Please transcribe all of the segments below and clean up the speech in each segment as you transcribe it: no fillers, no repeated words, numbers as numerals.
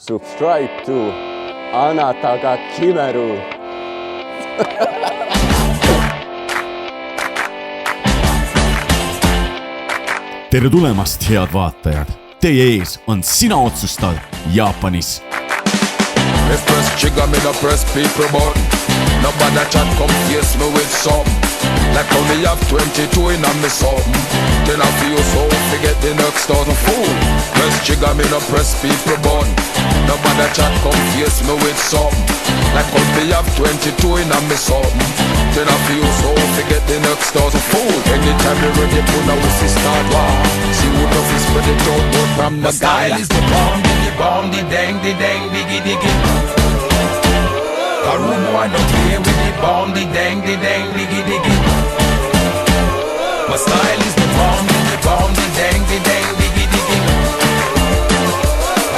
Subscribe to Anataga Kimeru. Tere tulemast, head vaatajad! Teie ees on Sina Otsustad Jaapanis. Me press trigger, me no press people button. Nobody chat come face me with something. Like how me have 22 in me something. Then I feel so forget the next thousand fool. Press trigger, me no press people button. Nobody chat come face me with something. Like how me have 22 in me something. Then I feel so forget the next thousand fool. Anytime you ready, put a whistle start war. See who the fist spread it out, but from the style is the bomb, the dang, diggy diggy. A room boy don't play with the bomb, the dang, diggy diggy. My style is the bomb, the dang, diggy diggy.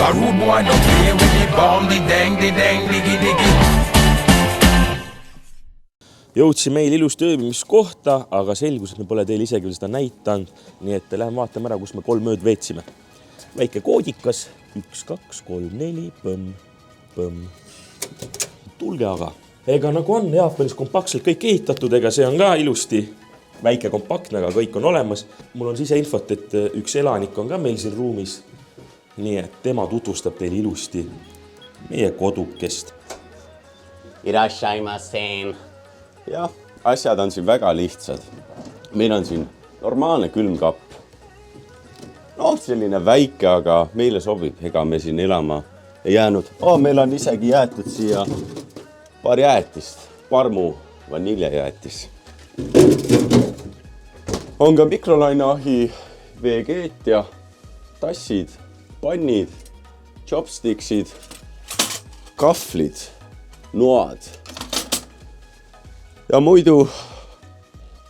A room boy don't play with the bomb, the dang, diggy diggy. Jõudsin meil ilusti ööbimiskohta, aga selgus, et me pole teile isegi seda näitanud. Nii et läheme vaatame ära, kus me 3 ööd veetsime. Väike koodikas. 1, 2, 3, 4, põmm. Tulge aga. Ega nagu on Jaapanis kompaktselt kõik ehitatud, ega see on ka ilusti väike kompaktne, aga kõik on olemas. Mul on siseinfot, et üks elanik on ka meil siin ruumis. Nii et tema tutvustab teile ilusti meie kodukest. Irashaimasen. Jah, asjad on siin väga lihtsad. Meil on siin normaalne külmkapp. No, selline väike, aga meile sobib. Ega me siin elama ei jäänud. Meil on isegi jäetud siia paar jäätist. Parmu vaniljejäätis. On ka mikrolaineahi, veekeet ja tassid, pannid, chopsticksid, kahvlid, noad. Ja muidu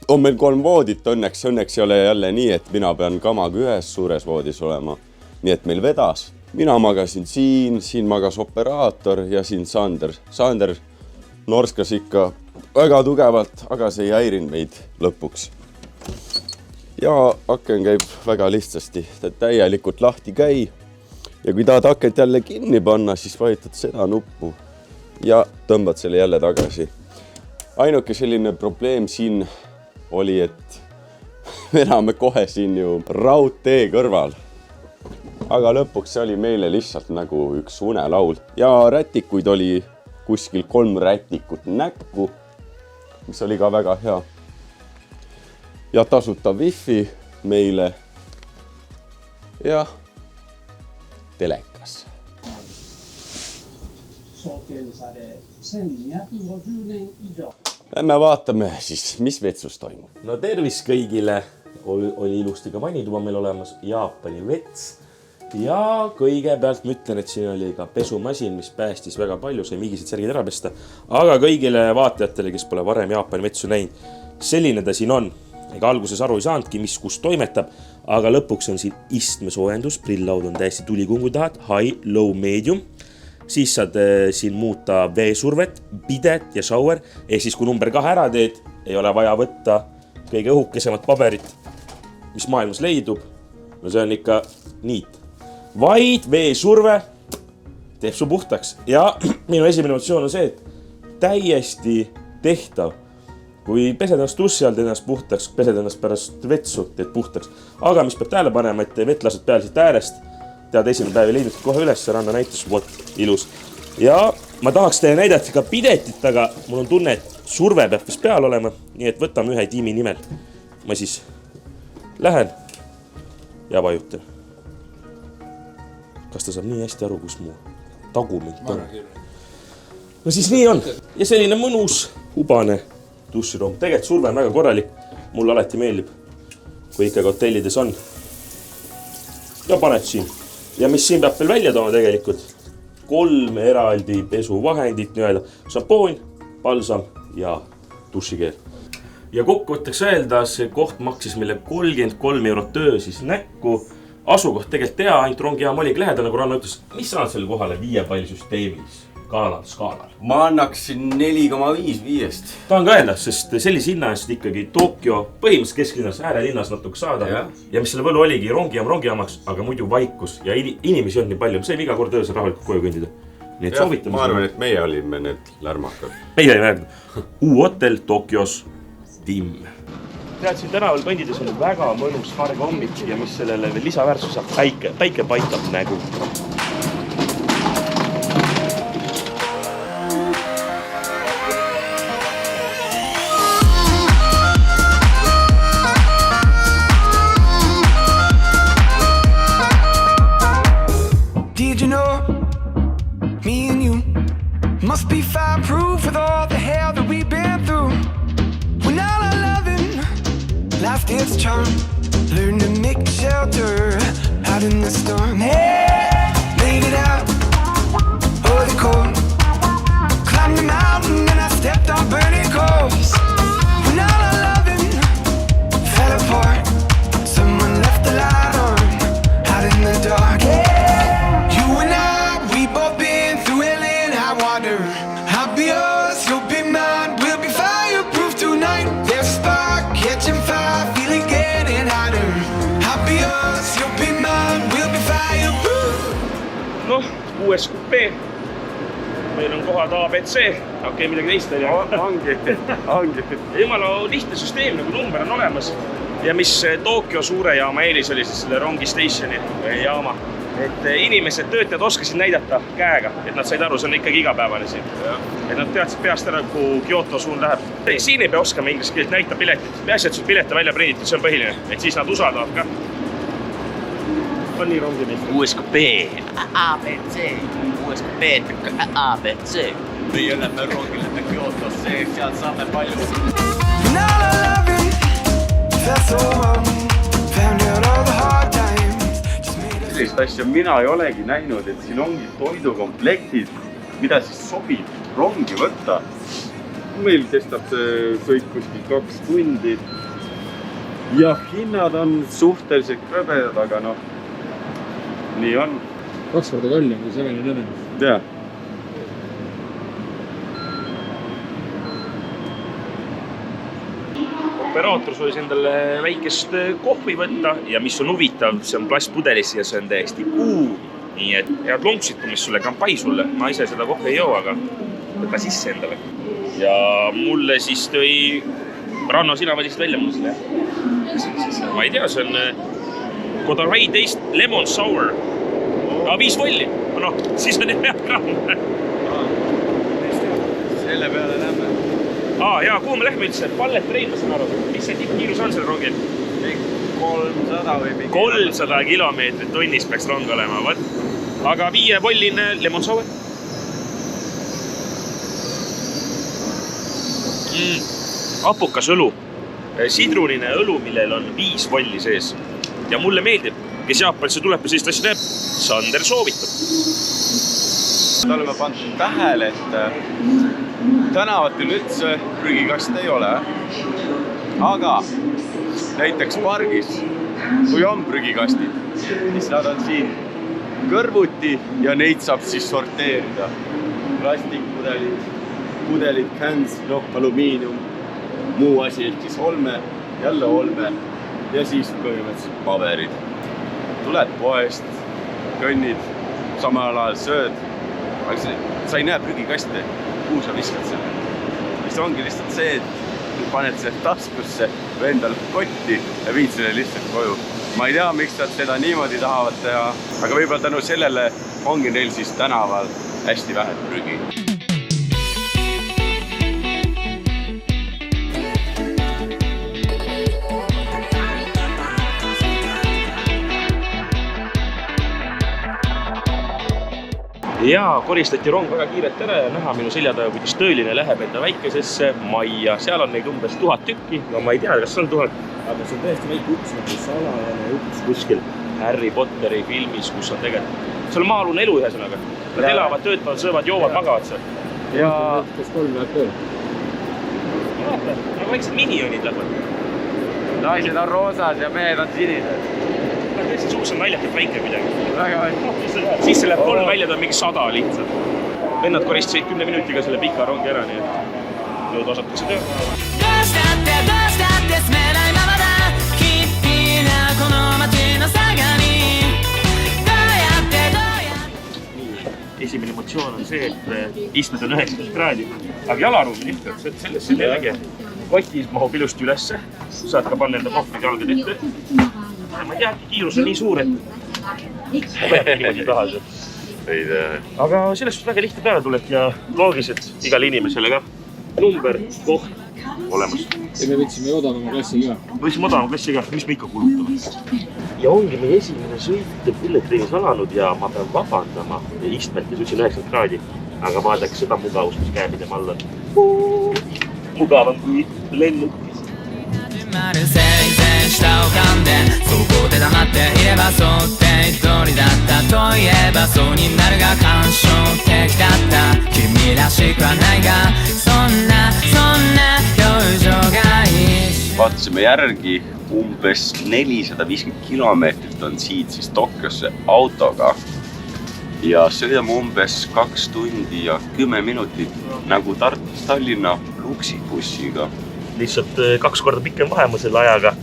on meil 3 voodit, õnneks ei ole jälle nii, et mina pean kamaga ühes suures voodis olema. Nii et meil vedas. Mina magasin siin magas operaator ja siin Sander. Sander norskas ikka väga tugevalt, aga see ei häirinud meid lõpuks. Ja aken käib väga lihtsasti, ta täielikult lahti käi. Ja kui tahad akent jälle kinni panna, siis vajutad seda nuppu ja tõmbad selle jälle tagasi. Ainuke selline probleem siin oli, et me elame kohe siin ju raudtee kõrval. Aga lõpuks see oli meile lihtsalt nagu üks unelaul. Ja rätikuid oli kuskil 3 rätikut näkku, mis oli ka väga hea. Ja tasuta wifi meile ja telekas. Me vaatame siis, mis vetsus toimub. No tervis kõigile. Oli ilusti ka vanituba meil olemas, Jaapani vets. Ja kõigepealt ma ütlen, et siin oli ka pesumasin, mis päästis väga palju, sai migised särgid ära pesta. Aga kõigile vaatajatele, kes pole varem Jaapani vetsu näinud, selline ta siin on. Ega alguses aru ei saanudki, mis kus toimetab, aga lõpuks on siin istmesoojendus, prillaud on täiesti tulikungu tahad, high, low, medium. Siis saad siin muuta veesurvet, bidet ja shower. Ehk siis kui number 2 ära teed, ei ole vaja võtta kõige õhukesemat paberit, mis maailmas leidub. No see on ikka niit. Vaid veesurve teeb su puhtaks. Ja minu esimene emotsioon on see, et täiesti tehtav. Kui pesed ennast dussi all, teed ennast puhtaks, pesed ennast pärast vetsu, teed puhtaks. Aga mis peab tähele panema, et vett lased peale siit äärest. Tead, esimene päev ei leidnud kohe üles, ranna näitus, ilus. Ja ma tahaks teile näidata ka pidetit, aga mul on tunne, et surve peab vist peal olema. Nii et võtame ühe tiimi nimel. Ma siis lähen ja vajutan. Kas ta saab nii hästi aru, kus mu tagumint on? No siis nii on. Ja selline mõnus, hubane dussiruum. Tegelikult surve on väga korralik. Mulle alati meeldib, kui ikkagi hotellides on. Ja paned siin. Ja mis siin peab veel välja tooma tegelikult? 3 eraldi pesuvahendit, šampoon, balsam ja dušikeel. Ja kokkuvõtteks öelda, see koht maksis meile 33 € töö siis näkku. Asukoht tegelikult tea, ainult rongijaam oligi lähedal, nagu Ranna ütles, mis sa oled selle kohale 5 palli süsteemis? skaalal? Ma annaksin 4,5 Tahan ka öelda, sest sellise hinna eest ikkagi Tokyo põhimõtteliselt kesklinnas, äärelinnas natuke saada. Ja mis selle võlu oligi rongijaamaks, aga muidu vaikus ja inimesi on nii palju. Me saime iga kord öösel rahulikult koju kõndida. Nii et soovitame. Ma arvan, et meie olime need lärmakad. Meie olime järgmine. Hotell Tokyos Tim. Tead, siin tänaval kõndides on väga mõnus harge hommik ja mis sellele veel lisaväärsus saab päike paitab nägu. Did you know me and you must be fireproof with all the hell that we've been through? When all our loving lost its charm, learn to make shelter out in the storm. Hey, made it out of the cold, climbed the mountain and I stepped on burning coals. When all our loving fell apart, someone left the light on out in the dark. Hey, you and I, we both been through hell and high water. I'll be yours, you'll be mine, we'll be fireproof tonight. There's a spark, catching fire, feeling getting hotter. I'll be yours, you'll be mine, we'll be fireproof. Noh, 6 kupee. Meil on kohad A, B, C. Okei, midagi teist Ongi. Jumala lihtne süsteem, nagu number on olemas. Ja mis Tokyo suure jaama eelis oli siis selle rongi stationi jaama. Et inimesed töötajad oskasid näidata käega, et nad said aru, see on ikkagi igapäevane siin. Et nad teadsid peast ära, kuhu Kyoto suund läheb. Siin ei pea oskama inglise keelt, näita piletit. Peaasi, et sul pilete välja prinditud, see on põhiline. Et siis nad usaldavad ka. On nii rongi meil. 6 kupee, ABC, 6 kupeed, ABC. Meie lähme rongile Kyotosse, sealt saame palju. Now our loving felt so wrong, found out all the hard times. Sellist asja mina ei olegi näinud, et siin ongi toidukomplektid, mida siis sobib rongi võtta. Meil kestab see sõit kuskil 2 tundi. Ja hinnad on suhteliselt krõbedad, aga noh, nii on. 2 korda kallim kui 7-11. Jaa. Operaator soovis endale väikest kohvi võtta ja mis on huvitav, see on plastpudelis ja see on täiesti kuum. Nii et head lonksutumist sulle, kampai sulle. Ma ise seda kohvi ei joo, aga võta sisse endale. Ja mulle siis tõi Ranno, sina valisid välja mulle selle. Ma ei tea, see on Kodaray Taste Lemon Sour. 5 volli. No, siis on hea gramm. Selle peale lähme. Jaa, kuhu me lähme üldse? Pallet Rein, ma saan aru. Mis see tippkiirus on seal rongil? 300 või mingi. 300 kilomeetrit tunnis peaks rong olema. Võt. Aga 5 volline lemon sour. Apukas õlu. Sidrunine õlu, millel on 5 volli sees. Ja mulle meeldib, kes Jaapanisse tuleb ja sellist asja teeb, Sander soovitab. Oleme pandud tähele, et tänavatel üldse prügikast ei ole. Aga näiteks pargis, kui on prügikastid, siis nad on siin kõrvuti ja neid saab siis sorteerida. Plastikpudelid, pudelid, cans, alumiinium, muu asi, ehk siis olme, jälle olme ja siis põhimõtteliselt paberid. Tuled poest, kõnnid, samal ajal sööd, aga sa ei näe prügikaste, kuhu sa viskad selle. See ongi lihtsalt see, et paned selle taskusse või endale kotti ja viid selle lihtsalt koju. Ma ei tea, miks nad seda niimoodi tahavad teha, aga võib-olla tänu sellele ongi neil siis tänaval hästi vähe prügi. Ja koristati rong väga kiiret ära ja näha minu selja taga, kuidas tööline läheb enda väikesesse majja. Seal on neid umbes 1000 tükki. No ma ei tea, kas on 1000, aga see on tõesti väike uks nagu salajane uks kuskil Harry Potteri filmis, kus on tegelikult. See on maalune elu ühesõnaga. Nad elavad, töötavad, söövad, joovad, magavad seal. Ja kas 3 läheb tööl? Vaata, nagu väiksed minionid lähevad. Naised on roosad ja mehed on sinised. Tõesti suus on naljakalt väike midagi. Väga väike. Siis see läheb 3 välja, ta on mingi 100 lihtsalt. vennad koristasid 10 minutiga selle pika rongi ära, nii et nüüd osatakse töö. どうしたってどうしたって住めないままだきっぴーなこの街の差がにどうやってどうやってEsimene emotsioon on see, et istmed on 19 kraadi, aga jalaruum on lihtne, sellest selle jällegi. Kotis mahub ilusti ülesse, saad ka panna enda kohvid jalgad ette. Ma ei tea, kiirus on nii suur, et niimoodi tahas. Aga sellest väga lihtne peale tuled ja loogiliselt igale inimesele ka number, koht olemas. Ja me võtsime odavama klassi ka. Võtsime odavama klassi ka, mis me ikka kulutame. Ja ongi meie esimene sõit Bullet Trainis alanud ja ma pean vabandama istmelt ja suutsin 90 kraadi. Aga vaadake seda mugavust, mis käib mida all on. Mugavam kui lennukis. 丸せいせい下を噛んでそこで黙っていればそうって一人だったといえばそうになるが感傷的だった君らしくはないがそんな表情がいい Vaatasime järgi, umbes 450 kilomeetrit on siit siis Tokyosse autoga ja sõidame umbes 2 tundi ja 10 minutit nagu Tartust Tallinna luksibussiga. Lihtsalt 2 korda pikem vahema selle ajaga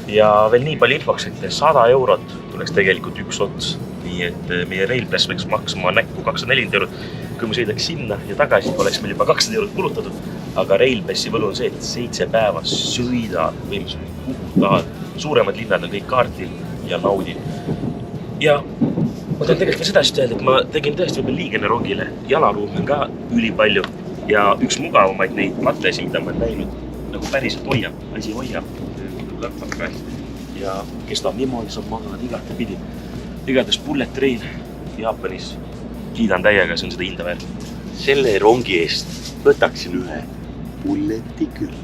ja veel nii palju infoks, et 100 eurot tuleks tegelikult üks ots. Nii et meie Railpass võiks maksma näkku 240 eurot. Kui me sõidaks sinna ja tagasi, oleks meil juba 200 eurot kulutatud. Aga Railpassi võlu on see, et 7 päeva sõidad võimsust kuhu tahad. Suuremad linnad on kõik kaartil ja naudid. Ja ma tahan tegelikult seda asja öelda, et ma tegin tõesti võib-olla liigene rongile. Jalaruumi on ka ülipalju ja üks mugavamaid neid matlesi, mida ma olen näinud. Nagu päriselt hoiab, asi hoiab, lõppab ka hästi ja kestab niimoodi, saab magada igate pidi. Igatahes Bullet Train Jaapanis kiidan täiega, see on seda hinda väärt. Selle rongi eest võtaksin ühe bulleti küll.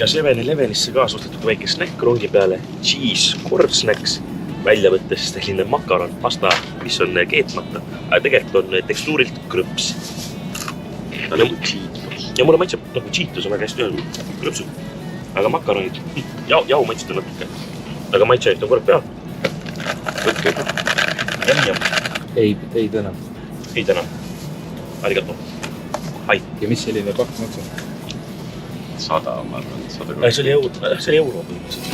Ja 7-Elevenisse ka suhtletud väike snäkk rongi peale, cheese corn snacks, välja võttes selline makaron, pasta, mis on keetmata, aga tegelikult on tekstuurilt krõps. Ja mulle maitseb nagu Cheetos on väga hästi öelnud, krõpsud. Aga makaronid, jau maitseb natuke. Aga maitseb on korra peal. Võtke. Jam. Ei täna. Ei täna. Arigato. Hai. Ja mis selline pakk maksab? 100, ma arvan, 100. See oli euro põhimõtteliselt.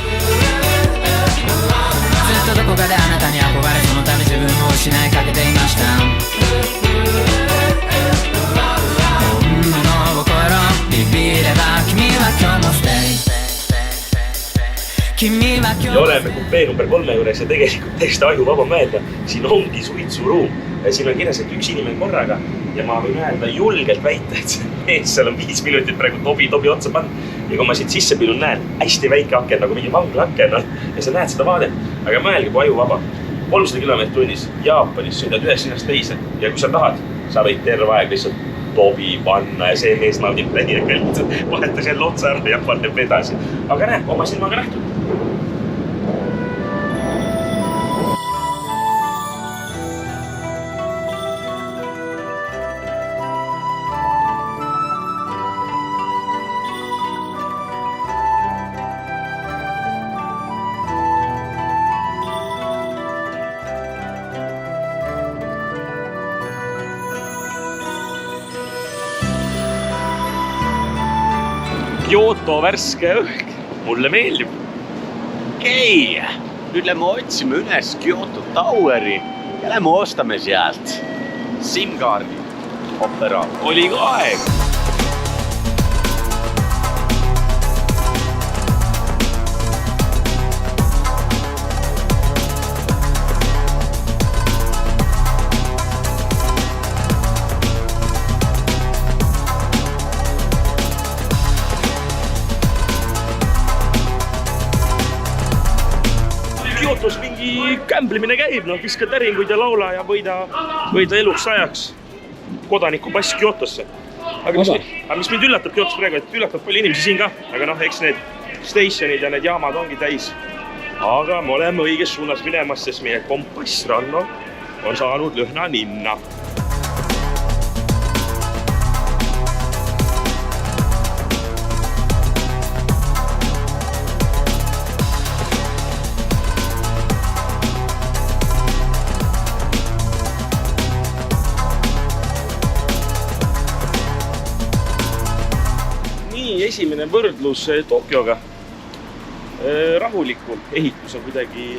ずっとどこかであなたに憧れそのため自分を失いかけていましたJa oleme kupee number 3 juures ja tegelikult täiesti ajuvaba mõelda. Siin ongi suitsuruum. Siin on kirjas, et üks inimene korraga ja ma võin öelda julgelt väita, et seal on 5 minutit praegu tobi otsa pannud. Ja kui ma siit sisse pilun näen, hästi väike aken, nagu mingi vangla aken on ja sa näed seda vaadet. Aga mõelge, kui ajuvaba. 300 km tunnis Jaapanis sõidad ühest linnast teise ja kui sa tahad, sa võid terve aeg lihtsalt tobi panna ja see mees naudib täiega lihtsalt vahetas jälle otsa ära ja paneb edasi. Aga näe, oma silmaga nähtud. Kyoto värske õhk. Mulle meeldib. Okei, nüüd lähme otsime üles Kyoto Toweri ja lähme ostame sealt SIM-kaardi opera. Oli ka aeg. Kyotos mingi kämblimine käib, viskad täringuid ja laula ja võida eluks ajaks kodanikupass Kyotosse. Aga mis mind üllatab Kyotos praegu, et üllatab palju inimesi siin ka, aga eks need stationid ja need jaamad ongi täis. Aga me oleme õiges suunas minemas, sest meie kompass Ranno on saanud lõhna ninna. esimene võrdlus Tokyoga. Rahulikum, ehitus on kuidagi...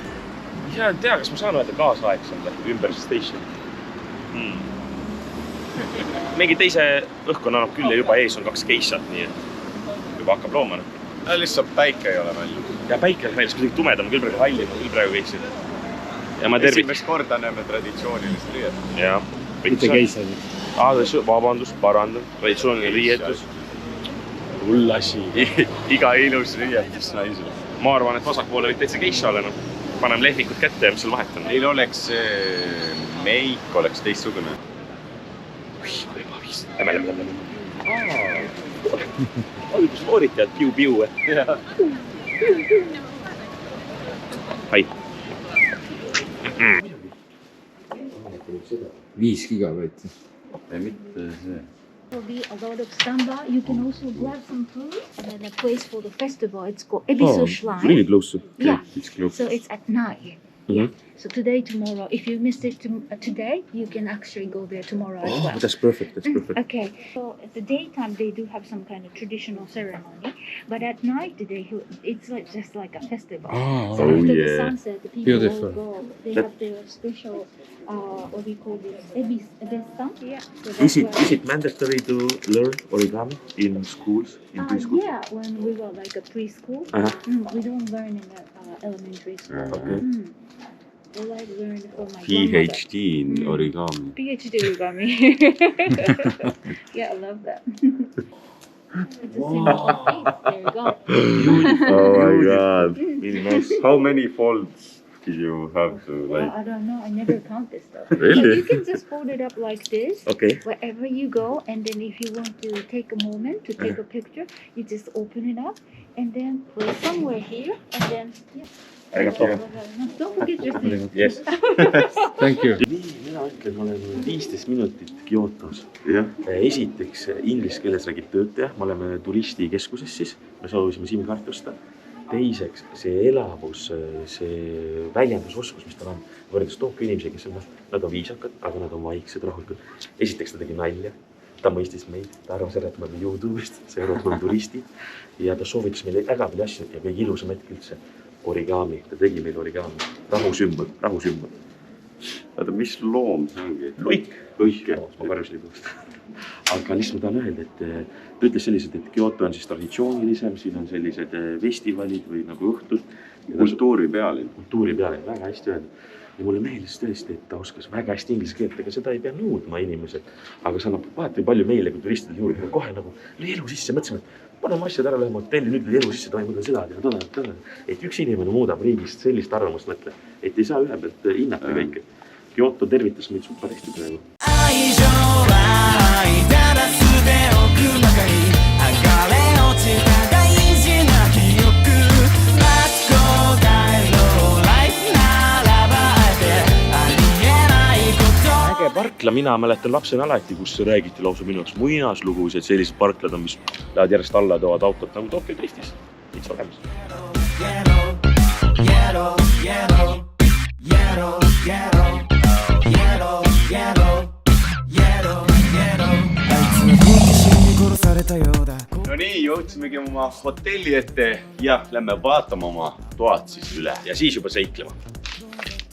Ja tea, kas ma saan öelda kaasaegsem ümber station. Mingi teise õhkkonna annab küll ja juba ees on 2 geishat, nii et juba hakkab loomana. Lihtsalt päike ei ole välja. Ja päike on väljas kuidagi tumedam, küll praegu hallim, küll praegu geissid. Esimest korda näeme traditsioonilist riietus. Jaa. Mitte geisad. Vabandust, parandan. Traditsiooniline riietus. Hull asi. Iga ilus riietus naisele. Ma arvan, et vasakpoole võib täitsa geisha olema. Panem lehvikud kätte ja mis seal vahet on. Neil oleks meik, oleks teistsugune. Algusvooritajad, piu-piu. Hai. 5 gigabaiti. Ei mitte see. There will be a lot of standby. You can also grab some food and then a place for the festival. It's called Ebisu Shrine. Really close. Yeah. It's close. So it's at night. Yeah. So today, tomorrow, if you missed it today, you can actually go there tomorrow as well. That's perfect. That's perfect. Okay. So at the daytime, they do have some kind of traditional ceremony, but at night, it's like just like a festival. So after the sunset, the people Beautiful. will go. They have their special, what we call this, ebisan. Yeah. So Is that's it mandatory to learn origami in schools, in preschool? yeah, when we were like a preschool, we don't learn in the elementary school. Okay. I like learn from my grandmother. PhD in origami. PhD origami. Yeah, I love that. It's a simple thing. There you go. Oh my god. Really nice. How many folds did you have to Well, like? I don't know. I never count this stuff. Really? So you can just fold it up like this. Okay. Wherever you go, and then if you want to take a moment to take a picture, you just open it up and then put it somewhere here, and then yeah. Don't forget your thing. Yes. Thank you. Nii, mina ütlen, ma olen 15 minutit Kyotos. Jah. Esiteks, inglise keeles räägib töötaja, me oleme turistikeskuses siis, me soovisime SIM-kaarti osta. Teiseks, see elavus, see väljendusoskus, mis tal on, võrdes Tokyo inimesi, kes on, nad on viisakad, aga nad on vaiksed, rahulikud. Esiteks ta tegi nalja, ta mõistis meid, ta arvas ära, et me oleme YouTube'ist, see Euroopa turistid ja ta soovitas meile väga palju asju ja kõige ilusam hetk üldse. Origami, ta tegi meil origami. Rahusümbol. Oota, mis loom see ongi? Luik. Ma karjusliigust. Aga lihtsalt ma tahan öelda, et ta ütles sellised, et Kyoto on siis traditsioonilisem, siin on sellised festivalid või nagu õhtud. Kultuuripealinn. Kultuuripealinn, väga hästi öelda. Ja mulle meeldis tõesti, et ta oskas väga hästi inglise keelt, ega seda ei pea nõudma inimesed. Aga see annab vaata palju meile kui turistidele juurde. Kohe nagu elu sisse mõtlesime, et paneme asjad ära, läheme hotelli, nüüd elu sisse toimub seda ja toda. Et üks inimene muudab riigist sellist arvamust mõtle, et ei saa ühe pealt hinnata kõike. Kyoto tervitas meid super hästi praegu. Äge parkla, mina mäletan lapsena alati, kus räägiti lausa minu jaoks muinaslugusid, et sellised parklad on, mis lähevad järjest alla, toovad autot nagu Tokyo Driftis. Miks olemas? No nii, jõudsimegi oma hotelli ette ja lähme vaatama oma toad siis üle. Ja siis juba seiklema.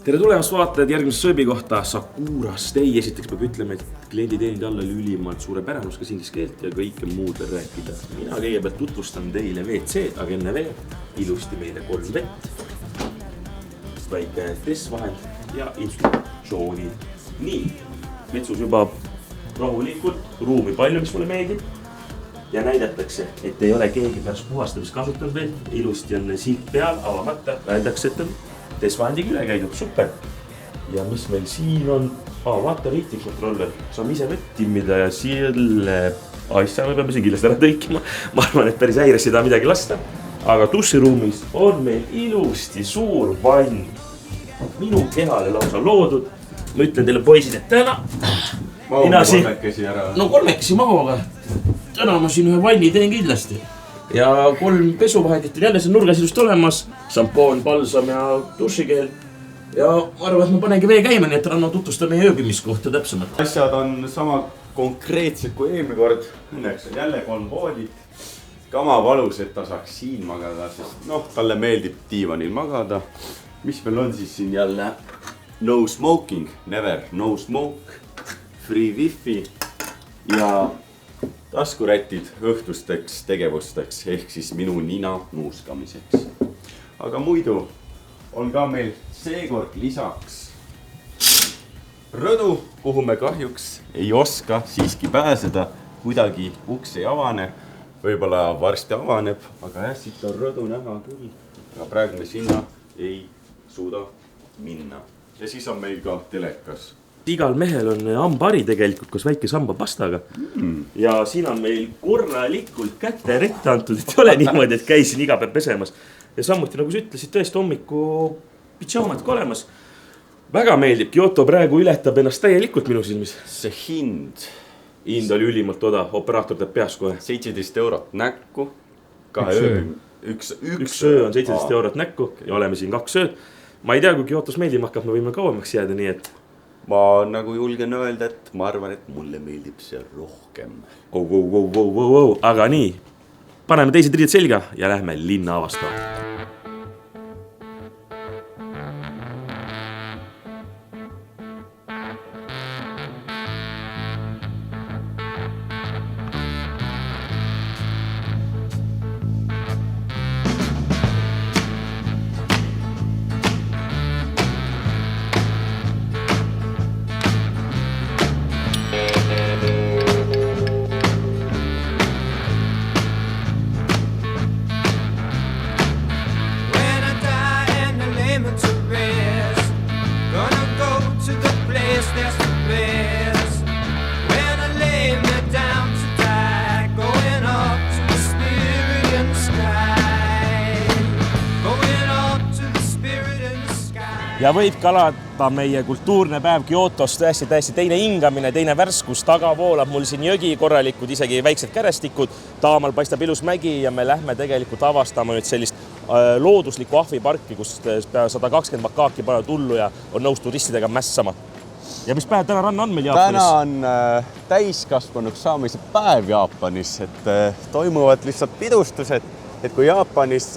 Tere tulemast vaatajad järgmise sööbi kohta Sakura Stay. Esiteks peab ütlema, et klienditeeninde alla oli ülimalt suurepärane, oskas inglise keelt ja kõike muud veel rääkida. Mina kõigepealt tutvustan teile WC, aga enne veel ilusti meile 3 vett, väike tessvahend ja instruktsioonid. Nii, metsus juba rahulikult, ruumi palju, mis mulle meeldib. Ja näidatakse, et ei ole keegi pärast puhastamist kasutanud veel. Ilusti on silt peal, avamata, öeldakse, et on tessvahendiga üle käidud, super. Ja mis meil siin on? Vaata riitlikontroller, saame ise vett timmida ja selle asja me peame siin kindlasti ära tõikima. Ma arvan, et päris häires ei taha midagi lasta. Aga duširuumis on meil ilusti suur vann. Minu kehale lausa loodud. Ma ütlen teile poisid, et täna kolmekesi ära. No kolmekesi mahu, aga täna ma siin ühe vanni teen kindlasti. Ja 3 pesuvahendit on jälle see nurgas ilusti olemas. Šampoon, balsam ja dušikeel. Ja ma arvan, et ma panengi vee käima, nii et Ranno tutvustab meie ööbimiskohta täpsemalt. Asjad on sama konkreetsed kui eelmine kord. Õnneks on jälle 3 voodit. kama valus, et ta saaks siin magada, sest talle meeldib diivanil magada. Mis meil on siis siin jälle? No smoking, never, no smoke, free wifi ja taskurätid õhtusteks tegevusteks ehk siis minu nina nuuskamiseks. Aga muidu on ka meil seekord lisaks rõdu, kuhu me kahjuks ei oska siiski pääseda. Kuidagi uks ei avane, võib-olla varsti avaneb, aga siit on rõdu näha küll. Aga praegu me sinna ei suuda minna. Ja siis on meil ka telekas. Igal mehel on hambahari tegelikult koos väike hambapastaga. Ja siin on meil korralikult kätte rette antud, et ei ole niimoodi, et käisin iga päev pesemas. Ja samuti, nagu sa ütlesid, tõesti hommiku pidžaamat ka olemas. Väga meeldib, Kyoto praegu ületab ennast täielikult minu silmis. See hind oli ülimalt odav, operaator teeb peas kohe. 17 eurot näkku. Üks öö on 17 eurot näkku ja oleme siin 2 ööd. Ma ei tea, kui Kyotos meeldima hakkab, me võime kauemaks jääda, nii et... Ma nagu julgen öelda, et ma arvan, et mulle meeldib see rohkem. Aga nii, paneme teised riided selga ja lähme linna avastama. Ja võib kalata meie kultuurne päev Kyotos täiesti teine hingamine, teine värskus, taga voolab mul siin jõgi korralikud, isegi väiksed kärestikud, taamal paistab ilus mägi ja me lähme tegelikult avastama nüüd sellist looduslikku ahviparki, kus pea 120 makaaki panevad hullu ja on nõus turistidega mässama. Ja mis päev täna ranna on meil Jaapanis? Täna on täiskasvanuks saamise päev Jaapanis, et toimuvad lihtsalt pidustused, et kui Jaapanis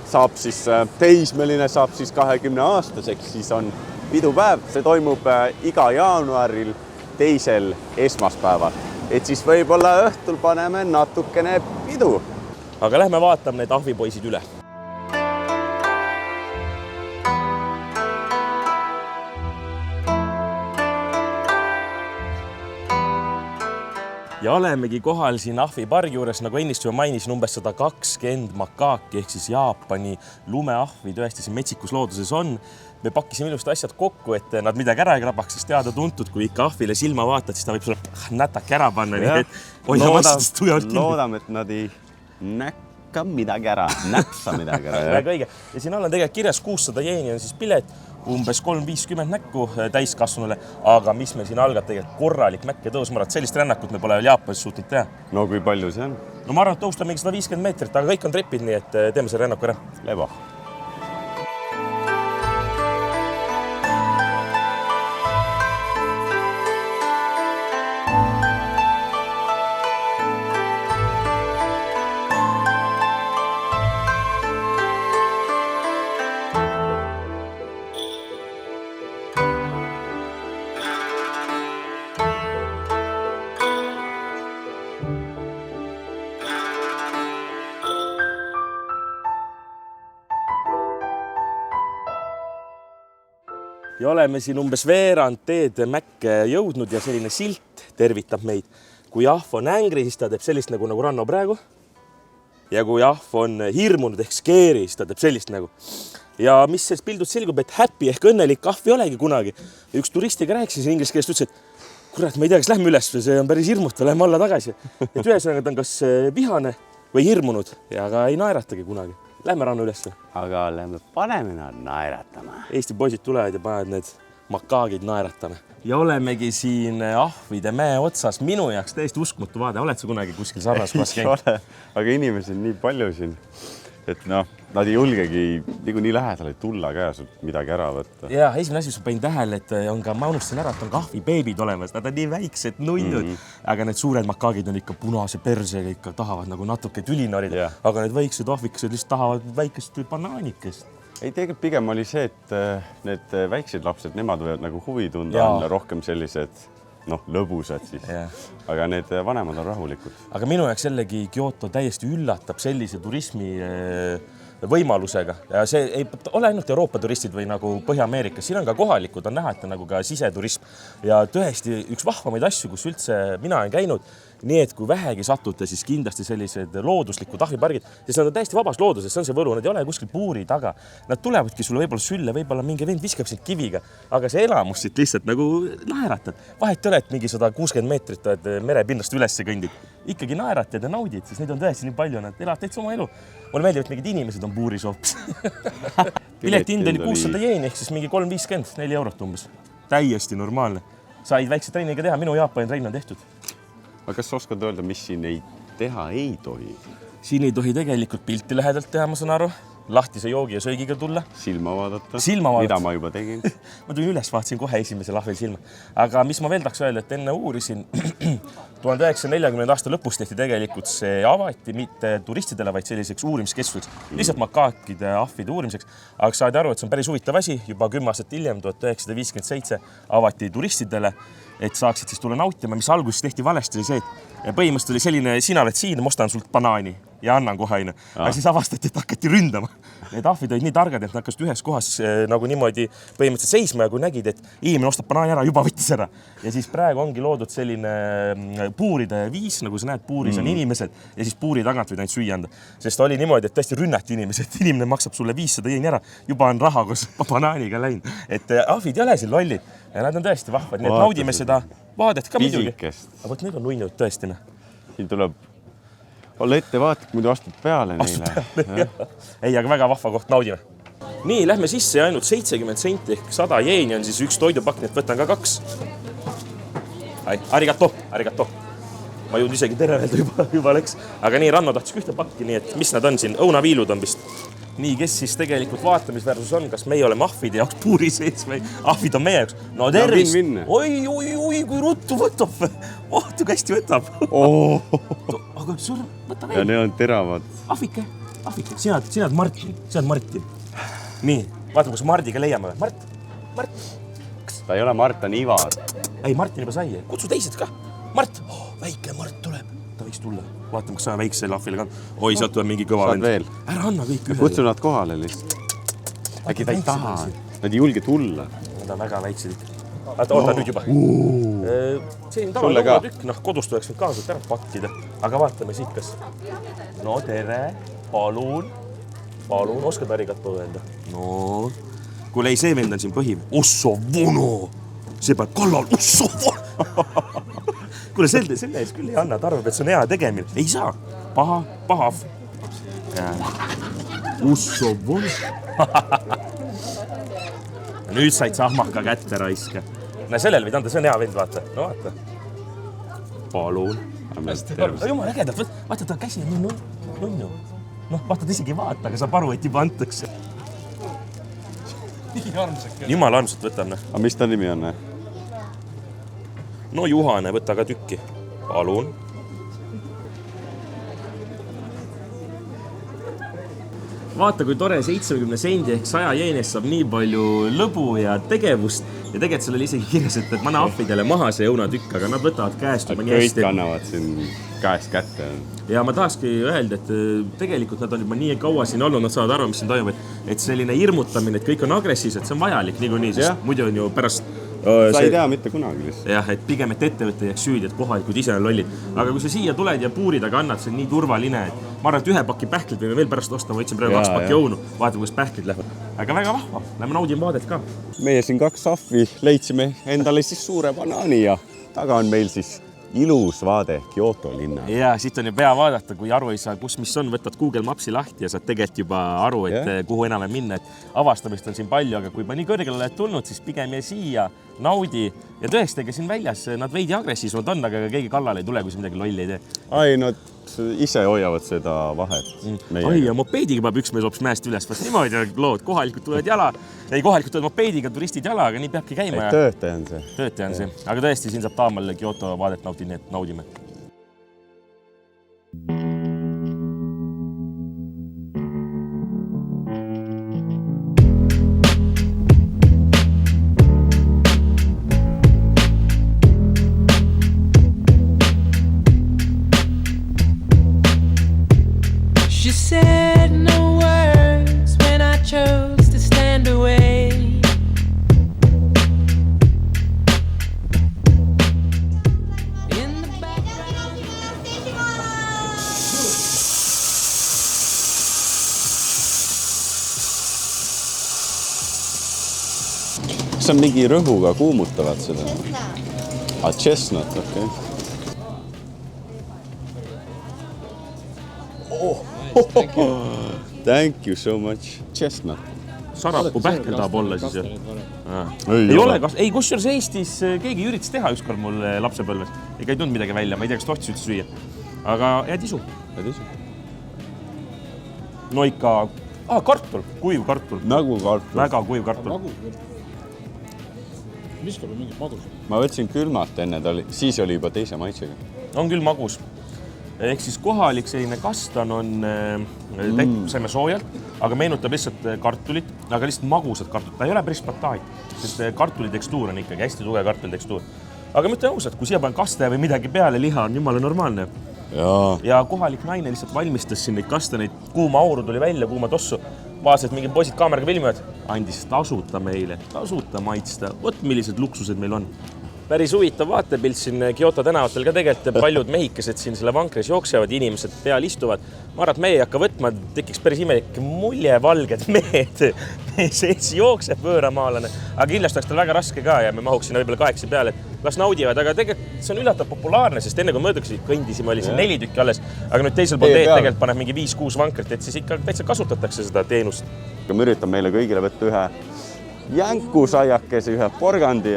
saab siis teismeline, saab siis 20-aastaseks, siis on pidupäev. See toimub iga jaanuaril 2. esmaspäeval. Et siis võib-olla õhtul paneme natukene pidu. Aga lähme vaatame need ahvipoisid üle. Ja olemegi kohal siin ahvipargi juures, nagu ennist juba mainisin, umbes 120 makaaki ehk siis Jaapani lumeahvi tõesti siin metsikus looduses on. Me pakkisime ilusti asjad kokku, et nad midagi ära ei krabaks, sest teada tuntud, kui ikka ahvile silma vaatad, siis ta võib sulle nätaki ära panna. Loodame, et nad ei näkka midagi ära, näpsa midagi ära. Väga õige. Ja siin all on tegelikult kirjas 600 jeeni on siis pilet, umbes 350 näkku täiskasvanule, aga mis meil siin algab tegelikult korralik mäkke tõus, ma arvan, et sellist rännakut me pole veel Jaapanis suutnud teha. No kui palju see on? No ma arvan, et tõusta mingi 150 meetrit, aga kõik on trepid, nii et teeme selle rännaku ära. Lebo. Ja oleme siin umbes veerand teed mäkke jõudnud ja selline silt tervitab meid. Kui ahv on ängri, siis ta teeb sellist nagu Ranno praegu. Ja kui ahv on hirmunud ehk skeeri, siis ta teeb sellist nagu. Ja mis sellest pildud selgub, et happy ehk õnnelik ahv ei olegi kunagi. Ja üks turistiga rääkis inglise keelest, ütles, et kurat, ma ei tea, kas lähme üles või see on päris hirmutav, lähme alla tagasi. Et ühesõnaga ta on kas vihane või hirmunud ja aga ei naeratagi kunagi. Lähme Ranno üles. Aga lähme paneme nad naeratama. Eesti poisid tulevad ja panevad need makaagid naeratame. Ja olemegi siin ahvide mäe otsas. Minu jaoks täiesti uskmatu vaade. Oled sa kunagi kuskil sarnas kohas käinud? Aga inimesi on nii palju siin. et noh, nad ei julgegi nii lähedale tulla käes midagi ära võtta. Ja esimene asi, mis ma panin tähele, et on ka, ma unustasin ära, et on kahvibeebid olemas, nad on nii väiksed nunnud, aga need suured makaagid on ikka punase persega, ikka tahavad nagu natuke tülinorida, aga need väiksed ahvikesed lihtsalt tahavad väikest banaanikest. Ei, tegelikult pigem oli see, et need väiksed lapsed, nemad võivad nagu huvi tunda, on rohkem sellised lõbusad siis, aga need vanemad on rahulikud. Aga minu jaoks jällegi Kyoto täiesti üllatab sellise turismi võimalusega ja see ei ole ainult Euroopa turistid või nagu Põhja-Ameerikas, siin on ka kohalikud, on näha, et on nagu ka siseturism ja tõesti üks vahvamaid asju, kus üldse mina olen käinud, nii et kui vähegi satute, siis kindlasti sellised looduslikud ahvipargid, sest nad on täiesti vabas looduses, see on see võlu, nad ei ole kuskil puuri taga. Nad tulevadki sulle võib-olla sülle, võib-olla mingi vend viskab sind kiviga, aga see elamus siit lihtsalt nagu naeratad. Vahet ei ole, et mingi 160 meetrit oled merepinnast üles kõndid. Ikkagi naeratad ja naudid, sest neid on tõesti nii palju, nad elavad täitsa oma elu. Mulle meeldib, et mingid inimesed on puuris hoopis. Piletihind oli 600 jeeni, ehk siis mingi 3,50, 4 eurot umbes. Täiesti normaalne. Said väikse treeniga teha, minu Jaapani trenn on tehtud. Aga kas oskad öelda, mis siin teha ei tohi? Siin ei tohi tegelikult pilti lähedalt teha, ma saan aru. Lahtise joogi ja söögiga tulla. Silma vaadata. Mida ma juba tegin. Ma tulin üles, vaatasin kohe esimesel ahvel silma. Aga mis ma veel tahaks öelda, et enne uurisin 1940 aasta lõpus tehti tegelikult see avati mitte turistidele, vaid selliseks uurimiskeskuseks. Lihtsalt makaakide ahvide uurimiseks. Aga saadi aru, et see on päris huvitav asi. Juba 10 aastat hiljem, 1957 avati turistidele, et saaksid siis tulla nautima, mis alguses tehti valesti oli see, et põhimõtteliselt oli selline, sina oled siin, ma ostan sult banaani ja annan kohe aina. Aga siis avastati, et hakati ründama. Need ahvid olid nii targad, et nad hakkasid ühes kohas nagu niimoodi põhimõtteliselt seisma ja kui nägid, et inimene ostab banaani ära, juba võttis ära. Ja siis praegu ongi loodud selline puuride viis, nagu sa näed, puuris on inimesed ja siis puuri tagant võid ainult süüa anda. Sest oli niimoodi, et tõesti rünnati inimesed, inimene maksab sulle 500 jeeni ära, juba on raha koos banaaniga läinud. Et ahvid ei ole siin lollid ja nad on tõesti vahvad, nii et naudime seda vaadet ka muidugi. Aga võt need on nunnud tõesti. Siin tuleb olla ettevaatlik, muidu astub peale neile. Ei, aga väga vahva koht, naudime. Nii, lähme sisse ja ainult 70 senti ehk 100 jeeni on siis üks toidupakk, nii et võtan ka 2. Arigato. Ma jõud isegi tere öelda juba läks. Aga nii, Ranno tahtis ühte pakki, nii et mis nad on siin? Õunaviilud on vist. Nii, kes siis tegelikult vaatamisväärsus on, kas meie oleme ahvide jaoks puuri sees või ahvid on meie jaoks? No tervist! Oi, kui ruttu võtab. Ohtu kästi võtab. Aga sul võta veel. Ja need on teravad. Ahvike. Sina oled Martin. Nii, vaatame, kas Mardiga leiame. Mart. Ta ei ole Mart, ta on Ivar. Ei, Martin juba sai. Kutsu teised ka. Mart. Väike Mart tuleb. Ta võiks tulla. Vaatame, kas sa väiksele ahvile ka. Oi, sealt tuleb mingi kõva vend. Saad veel. Ära anna kõik ühele. Kutsu nad kohale lihtsalt. Äkki ta ei taha. Nad ei julge tulla. Nad on väga väiksed ikka. Oota nüüd juba. See on tavaline tükk. Kodust oleks nüüd kaasult ära pakkida. Aga vaatame siit, kas. No tere. Palun. Oskad arigato öelda? No. Kuule, ei see vend on siin põhiv. Osso vono. See peab kallal. Osso vono. Kuule, selle ees küll ei anna, ta arvab, et see on hea tegemine. Ei saa. Paha. Usso vono. Nüüd said sahmaka kätte raiska. Näe, sellel võid anda, see on hea vend, vaata. No vaata. Palun. Jumal ägedalt, vaata, ta käsi on nunnu. Vaata, ta isegi vaata, aga saab aru, et juba antakse. Jumal armsalt võtab. Aga mis ta nimi on? No Juhane, võta ka tükki. Palun. Vaata, kui tore 70 sendi ehk 100 jeenest saab nii palju lõbu ja tegevust. Ja tegelikult sellele isegi kirjas, et ma annan ahvidele maha see õunatükk, aga nad võtavad käest juba nii hästi. Kõik annavad siin käest kätte. Ja ma tahakski öelda, et tegelikult nad on juba nii kaua siin olnud, nad saavad aru, mis siin toimub, et selline hirmutamine, et kõik on agressiivsed, see on vajalik niikuinii, sest muidu on ju pärast sa ei tea mitte kunagi lihtsalt. Jah, et pigem, et ettevõte jääks süüdi, et kohalikud ise on lollid. Aga kui sa siia tuled ja puuridaga annad, see on nii turvaline, et ma arvan, et 1 pakki pähklid võime veel pärast osta, ma võtsin praegu 2 pakki õunu, vaatame, kuidas pähklid lähevad. Aga väga vahva, lähme naudime vaadet ka. Meie siin 2 ahvi leidsime endale siis suure banaani ja taga on meil siis ilus vaade Kyoto linna. Ja siit on ju pea vaadata, kui aru ei saa, kus mis on, võtad Google Mapsi lahti ja saad tegelikult juba aru, et kuhu enam minna. Et avastamist on siin palju, aga kui ma nii kõrgele oled tulnud, siis pigem jäi siia naudi ja tõesti, ega siin väljas nad veidi agressiivsemad on, aga keegi kallale ei tule, kui see midagi lolli ei tee. Ai, nad ise hoiavad seda vahet. Ai, ja mopeediga peab üks mees hoopis mäest üles, vast niimoodi lood, kohalikud tulevad mopeediga, turistid jala, aga nii peabki käima. Töötaja on see. Töötaja on see, aga tõesti, siin saab taamal Kyoto vaadet naudime. She said no words when I chose to stand away. In the background. Kas on mingi rõhuga kuumutavad seda? Chestnut, okei. Thank you so much. Chestnut. Sarapuu pähkel tahab olla siis ju. Ei ole, ei kusjuures Eestis keegi üritas teha ükskord mul lapsepõlves. Ega ei tundnud midagi välja, ma ei tea, kas tohtis üldse süüa. Aga jääd isu. No ikka, kartul, kuiv kartul. Nagu kartul. Väga kuiv kartul. Mis tuleb mingit magus? Ma võtsin külmalt enne, siis oli juba teise maitsega. On küll magus. Ehk siis kohalik selline kastan on, saime soojalt, aga meenutab lihtsalt kartulit, aga lihtsalt magusad kartulit. Ta ei ole päris patai, sest kartuli tekstuur on ikkagi hästi tugev kartuli tekstuur. Aga ma ütlen ausalt, kui siia panen kaste või midagi peale, liha on jumala normaalne. Ja kohalik naine lihtsalt valmistas siin neid kastaneid, kuuma auru tuli välja, kuuma tossu. Vaasid, et mingid poisid kaameraga filmivad, andis tasuta meile, tasuta maitsta. Vot millised luksused meil on. Päris huvitav vaatepilt siin Kyoto tänavatel ka tegelikult paljud mehikesed siin selle vankris jooksevad, inimesed peal istuvad. Ma arvan, et meie ei hakka võtma, tekiks päris imelik mulje valged mehed. Sees jookseb võõramaalane, aga kindlasti oleks tal väga raske ka ja me mahuks sinna võib-olla 8 peale, et las naudivad, aga tegelikult see on üllatavalt populaarne, sest enne kui mööduks kõndisime oli siin 4 tükki alles, aga nüüd teisel pool teed tegelikult paneb mingi 5-6 vankrit, et siis ikka täitsa kasutatakse seda teenust. Ma üritan meile kõigile võtta ühe jänkusaiakese, ühe porgandi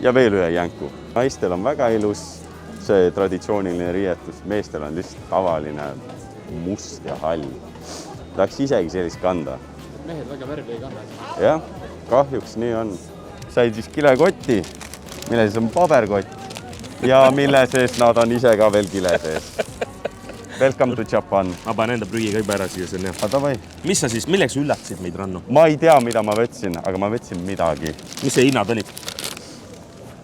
ja veel ühe jänku. Naistel on väga ilus see traditsiooniline riietus, meestel on lihtsalt tavaline must ja hall. Tahaks isegi sellist kanda. Mehed väga värvi ei kanna. Jah, kahjuks nii on. Said siis kilekoti, mille sees on paberkott ja mille sees nad on ise ka veel kile sees. Welcome to Japan. Ma panen enda prügi ka juba ära siia siin. Davai. Mis sa siis, milleks üllatasid meid, Rannu? Ma ei tea, mida ma võtsin, aga ma võtsin midagi. Mis see hinnad olid?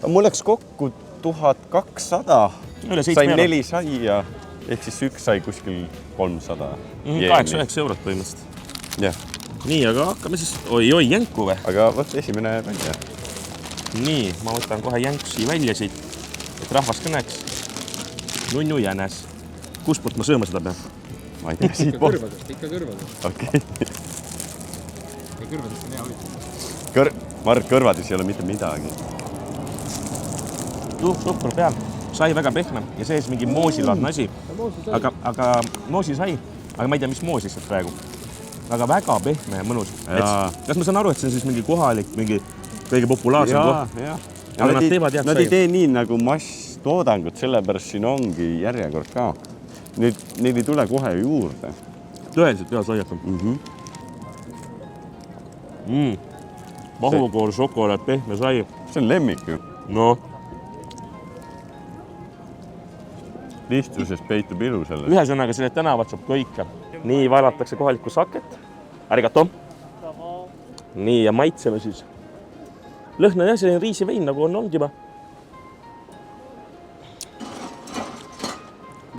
Mul läks kokku 1200. Sain 4 saia, ehk siis üks sai kuskil 300. 8-9 eurot põhimõtteliselt. Jah. Nii, aga hakkame siis... Oi, jänku või? Aga võt esimene välja. Nii, ma võtan kohe jänksi välja siit, et rahvas ka näeks. Nunnu jänes. Kus poolt ma sööma seda pean? Ma ei tea, siit poolt. Ikka kõrvadest. Okei. Ja kõrvadest on hea hoida. Ma arvan, et kõrvades ei ole mitte midagi. Suhkur peal. Sai väga pehme ja sees mingi moosilaadne asi. Aga moosi sai. Aga ma ei tea, mis moos lihtsalt praegu. Aga väga pehme ja mõnus. Kas ma saan aru, et see on siis mingi kohalik, mingi kõige populaarsem koht? Aga nad teevad jah sai. Nad ei tee nii nagu masstoodangut, sellepärast siin ongi järjekord ka. Neil ei tule kohe juurde. Tõeliselt hea saiat on. Mahukoor, šokolaad, pehme sai. See on lemmik ju. No. Lihtsuses peitub ilu selles. Ühesõnaga, selle tänavat saab kõike. Nii valatakse kohalikku saket. Arigato. Nii, ja maitseme siis. Lõhna on jah, selline riisivein, nagu on olnud juba.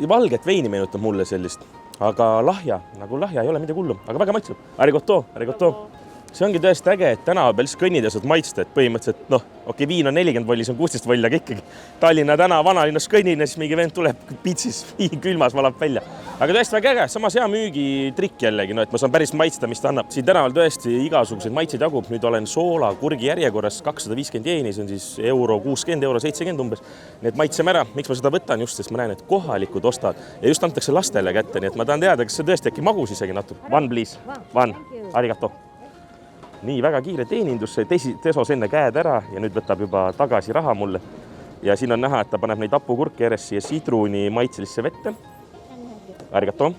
Valget veini meenutab mulle sellist, aga lahja, nagu lahja ei ole midagi hullu, aga väga maitseb. Arigato, arigato. See ongi tõesti äge, et tänava peal kõnnides saad maitsta, et põhimõtteliselt, okei, viin on 40 volli, see on 16 volli, aga ikkagi Tallinna tänava vanalinnas kõnnina, siis mingi vend tuleb pitsis, külmas valab välja. Aga tõesti väga äge, samas hea müügitrikk jällegi, et ma saan päris maitsta, mis ta annab. Siin tänaval tõesti igasuguseid maitseid jagub. Nüüd olen soola kurgi järjekorras 250 jeeni, see on siis euro 60, euro 70 umbes. Nii et maitseme ära, miks ma seda võtan just, sest ma näen, et kohalikud ostavad ja just antakse lastele kätte, nii et ma tahan teada, kas see tõesti äkki magus isegi natuke. One please, one, arigato. nii väga kiire teenindus, Tesos enne käed ära ja nüüd võtab juba tagasi raha mulle. Ja siin on näha, et ta paneb neid hapukurke järjest siia sidruni maitselisse vette. Arigato.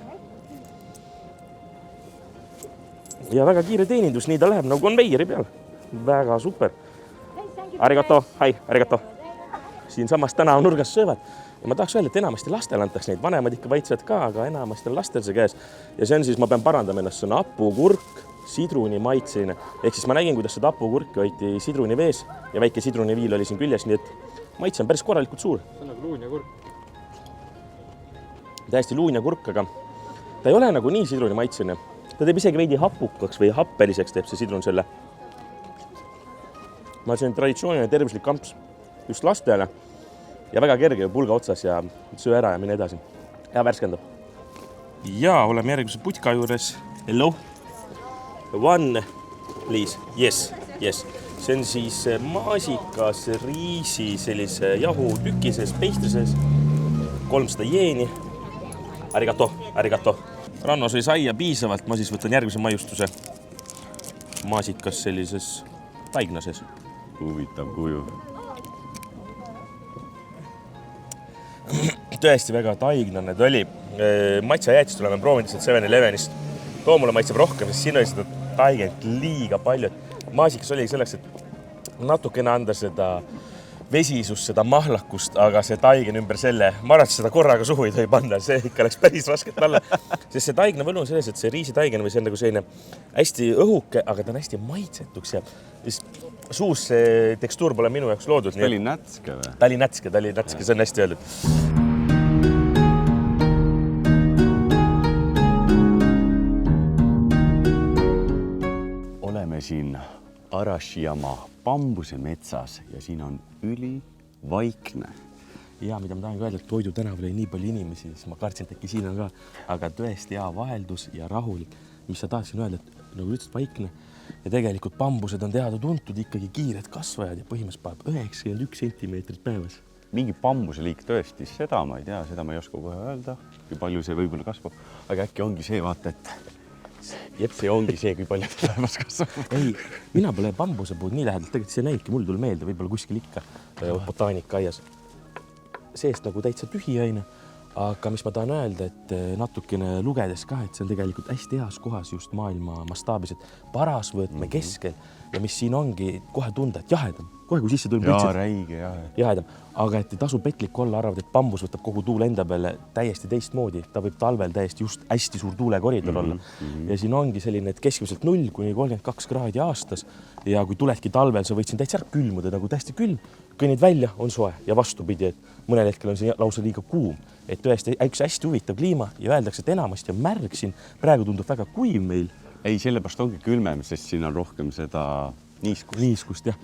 Ja väga kiire teenindus, nii ta läheb nagu konveieri peal. Väga super. Arigato, hai, arigato. Siin samas tänava nurgas söövad. Ja ma tahaks öelda, et enamasti lastel antaks neid, vanemad ikka vaitsevad ka, aga enamasti on lastel see käes. Ja see on siis, ma pean parandama ennast, see on hapukurk, sidruni maitseline. Ehk siis ma nägin, kuidas seda hapukurki hoiti sidruni vees ja väike sidruni viil oli siin küljes, nii et maitse on päris korralikult suur. See on nagu luun ja kurk. Täiesti luun ja kurk, aga ta ei ole nagu nii sidruni maitseline. Ta teeb isegi veidi hapukaks või happeliseks teeb see sidrun selle. Ma olen traditsiooniline tervislik kamps just lastele ja väga kerge pulga otsas ja söö ära ja mine edasi. Ja värskendab. Ja oleme järgmise putka juures. Hello. One, please. Yes, yes. See on siis maasikas riisi sellise jahu tükises, peistrises. 300 jeeni. Arigato, arigato. Ranno sai saia piisavalt, ma siis võtan järgmise maiustuse. Maasikas sellises taignases. Huvitav kuju. Tõesti väga taignane ta oli. Maitsajäätist oleme proovinud 7-Elevenist. Too mulle maitseb rohkem, sest siin oli seda taigent liiga palju. Maasikas oli selleks, et natukene anda seda vesisust, seda mahlakust, aga see taigen ümber selle, ma arvan, et seda korraga suhu ei tohi panna, see ikka läks päris rasket alla. Sest see taigna võlu on selles, et see riisitaigen või see on nagu selline hästi õhuke, aga ta on hästi maitsetuks ja suus see tekstuur pole minu jaoks loodud. Ta oli nätske või? Ta oli nätske, see on hästi öeldud. Oleme siin Arashiyama bambuse metsas ja siin on ülivaikne. Ja mida ma tahan öelda, et Toidu tänaval oli nii palju inimesi, siis ma kartsin, et äkki siin on ka, aga tõesti hea vaheldus ja rahulik. Mis sa tahtsin öelda, et nagu ütlesid vaikne ja tegelikult bambused on teada-tuntud ikkagi kiired kasvajad ja põhimõtteliselt paneb 91 sentimeetrit päevas. Mingi bambuse liik tõesti, seda ma ei tea, seda ma ei oska kohe öelda, kui palju see võib-olla kasvab, aga äkki ongi see, vaata, et see ongi see, kui palju ta päevas kasvab. Ei, mina pole bambuse puud nii lähedalt, tegelikult see näidki, mul tuli meelde, võib-olla kuskil ikka botaanikaaias. Seest nagu täitsa tühiaine, aga mis ma tahan öelda, et natukene lugedes ka, et see on tegelikult hästi heas kohas just maailma mastaabis, et parasvõõtme keskel ja mis siin ongi kohe tunda, et jahedam. Kohe kui sisse tuleb räige, jahedam. Aga et ei tasu petlik olla, arvad, et bambus võtab kogu tuule enda peale täiesti teistmoodi. Ta võib talvel täiesti just hästi suur tuulekoridor olla. Ja siin ongi selline, et keskmiselt 0–32 kraadi aastas. Ja kui tuledki talvel, sa võid siin täitsa ära külmuda, nagu täiesti külm. Kõnnid välja, on soe ja vastupidi, et mõnel hetkel on see lausa liiga kuum. Et tõesti üks hästi huvitav kliima ja öeldakse, et enamasti on märg siin. Praegu tundub väga kuiv meil. Ei, sellepärast ongi külmem, sest siin on rohkem seda niiskust, jah.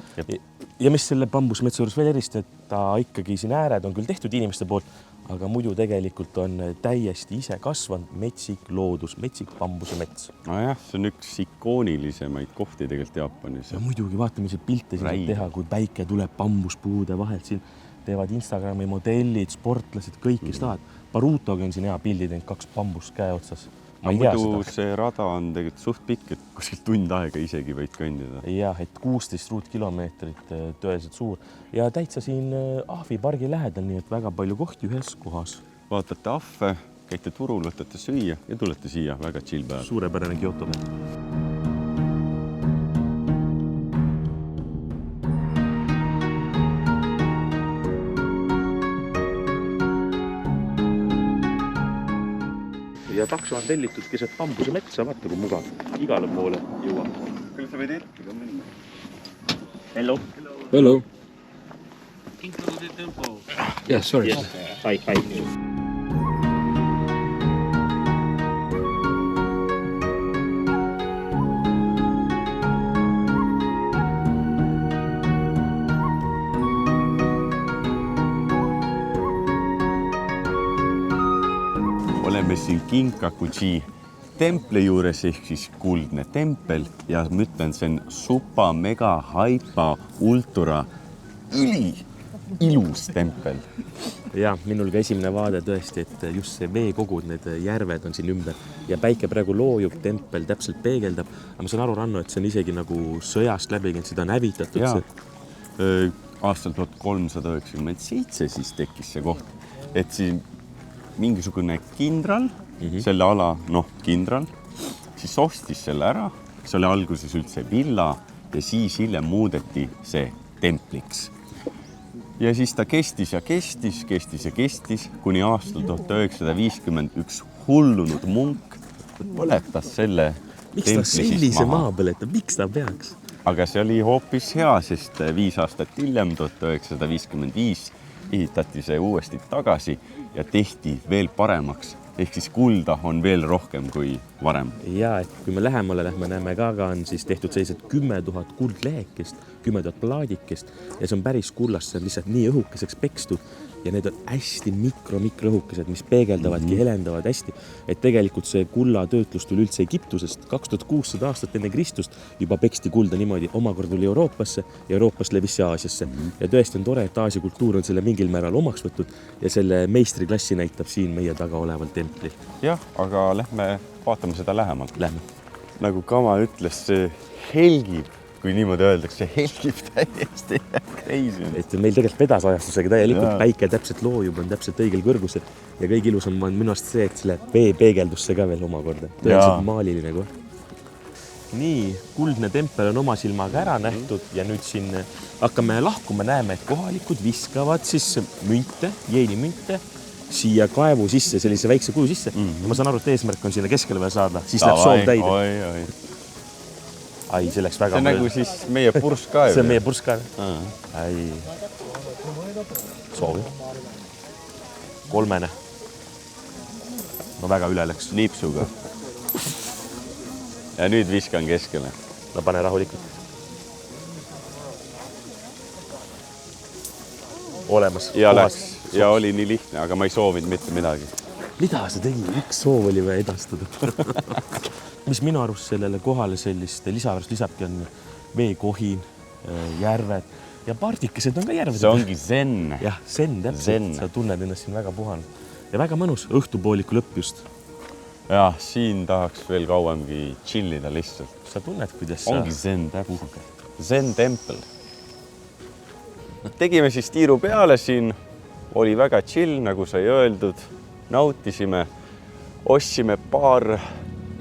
Ja mis selle bambusmetsa juures veel erist, et ta ikkagi siin ääred on küll tehtud inimeste poolt, aga muidu tegelikult on täiesti ise kasvanud metsik loodus, metsik bambuse mets. Nojah, see on üks ikoonilisemaid kohti tegelikult Jaapanis. Ja muidugi vaatame see pilte siin teha, kui päike tuleb bambuspuude vahelt. Siin teevad Instagrami modellid, sportlased, kõik, kes tahavad. Barutoga on siin hea pildi teinud 2 bambust käe otsas. Muidu see rada on tegelikult suht pikk, et kuskilt tund aega isegi võid kõndida. Jah, et 16 ruutkilomeetrit tõeliselt suur ja täitsa siin Ahvi pargi lähedal, nii et väga palju kohti ühes kohas. Vaatate ahve, käite turul, võtate süüa ja tulete siia, väga chill päev. Suurepärane Kyoto päev. Ja takso on tellitud keset bambuse metsa, vaata kui mugav. Igale poole jõuab. Küll sa võid ette ka minna. Hello. Hello. Into the temple. Yeah, sorry. Yes. Hi. Oleme siin Kinkakuji templi juures ehk siis kuldne tempel ja ma ütlen, see on super mega haipa ultra ilus tempel. Ja minul ka esimene vaade tõesti, et just see veekogud, need järved on siin ümber ja päike praegu loojub, tempel täpselt peegeldab. Aga ma saan aru, Ranno, et see on isegi nagu sõjast läbi, et seda on hävitatud. Jaa. Aastal 1397 siis tekkis see koht, et siin mingisugune kindral, selle ala, kindral, siis ostis selle ära, see oli alguses üldse villa ja siis hiljem muudeti see templiks. Ja siis ta kestis, kuni aastal 1951 hullunud munk põletas selle miks ta sellise maa põletab? Miks ta peaks? Aga see oli hoopis hea, sest 5 aastat hiljem, 1955, ehitati see uuesti tagasi ja tehti veel paremaks. Ehk siis kulda on veel rohkem kui varem. Ja, et kui me lähemale lähme, näeme ka on siis tehtud sellised 10 000 kuldlehekest, 10 000 plaadikest ja see on päris kullast, see on lihtsalt nii õhukeseks pekstud ja need on hästi mikroõhukesed, mis peegeldavadki, helendavad hästi. Et tegelikult see kullatöötlus tuli üldse Egiptusest 2600 aastat enne Kristust juba peksti kulda niimoodi, omakorda tuli Euroopasse ja Euroopast levis see Aasiasse. Ja tõesti on tore, et Aasia kultuur on selle mingil määral omaks võtud ja selle meistriklassi näitab siin meie taga oleval templil. Jah, aga lähme vaatame seda lähemalt. Lähme. Nagu Kama ütles, see helgib, kui niimoodi öeldakse, helgib täiesti crazy. Et meil tegelikult vedas ajastusega täielikult, päike täpselt loojub, on täpselt õigel kõrgusel ja kõige ilusam on minu arust see, et see läheb vee peegeldusse ka veel omakorda. Tõeliselt maaliline koht. Nii, kuldne tempel on oma silmaga ära nähtud ja nüüd siin hakkame lahkuma, näeme, et kohalikud viskavad siis münte, jeenimünte siia kaevu sisse, sellise väikse kuju sisse. Ja ma saan aru, et eesmärk on sinna keskele veel saada, siis läheb soov täide. Ai, see läks väga... See nagu siis meie purskkaev. See on meie purskkaev. Ai. Soovi. 3. No väga üle läks. Nipsuga. Ja nüüd viskan keskele. No pane rahulikult. Olemas. Ja läks. Ja oli nii lihtne, aga ma ei soovinud mitte midagi. Mida sa tegid? Üks soov oli või edastada. Mis minu arust sellele kohale sellist lisaväärust lisabki on veekohin, järved ja pardikesed on ka järved. See ongi zen. Jah, zen täpselt. Sa tunned ennast siin väga puhanud. Ja väga mõnus õhtupooliku lõpp just. Ja, siin tahaks veel kauemgi chillida lihtsalt. Sa tunned, kuidas sa... Ongi zen täpselt. Zen tempel. Tegime siis tiiru peale siin. Oli väga chill, nagu sai öeldud. Nautisime. Ostsime paar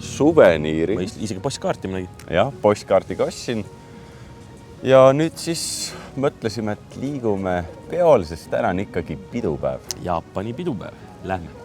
suveniiri. Ma isegi postkaarti mõnegi. Jah, postkaartiga ostsin. Ja nüüd siis mõtlesime, et liigume peol, sest täna on ikkagi pidupäev. Jaapani pidupäev. Lähme.